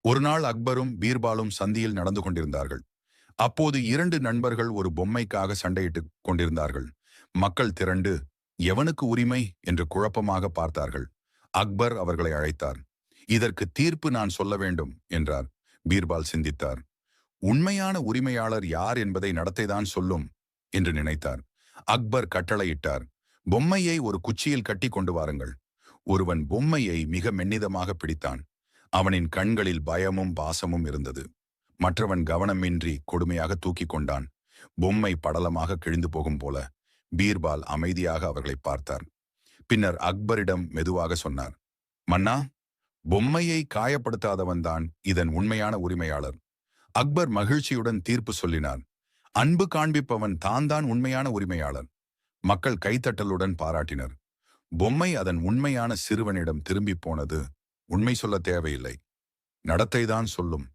ஒரு நாள் அக்பரும் பீர்பாலும் சந்தியில் நடந்து கொண்டிருந்தார்கள். அப்போது இரண்டு நண்பர்கள் ஒரு பொம்மைக்காக சண்டையிட்டுக் கொண்டிருந்தார்கள். மக்கள் திரண்டு எவனுக்கு உரிமை என்று குழப்பமாக பார்த்தார்கள். அக்பர் அவர்களை அழைத்தார். இதற்கு தீர்ப்பு நான் சொல்ல வேண்டும் என்றார். பீர்பால் சிந்தித்தார். உண்மையான உரிமையாளர் யார் என்பதை நடத்தைதான் சொல்லும் என்று நினைத்தார். அக்பர் கட்டளையிட்டார். பொம்மையை ஒரு குச்சியில் கட்டி கொண்டு வாருங்கள். ஒருவன் பொம்மையை மிக மென்னிதமாக பிடித்தான். அவனின் கண்களில் பயமும் பாசமும் இருந்தது. மற்றவன் கவனமின்றி கொடுமையாக தூக்கி கொண்டான். பொம்மை படலமாக கிழிந்து போகும் போல. பீர்பால் அமைதியாக அவர்களை பார்த்தார். பின்னர் அக்பரிடம் மெதுவாக சொன்னார், மன்னா, பொம்மையை காயப்படுத்தாதவன்தான் இதன் உண்மையான உரிமையாளர். அக்பர் மகிழ்ச்சியுடன் தீர்ப்பு சொல்லினார். அன்பு காண்பிப்பவன் தான் உண்மையான உரிமையாளர். மக்கள் கைத்தட்டலுடன் பாராட்டினர். பொம்மை அதன் உண்மையான சிறுவனிடம் திரும்பி போனது. உண்மை சொல்ல தேவையில்லை, நடத்தைதான் சொல்லும்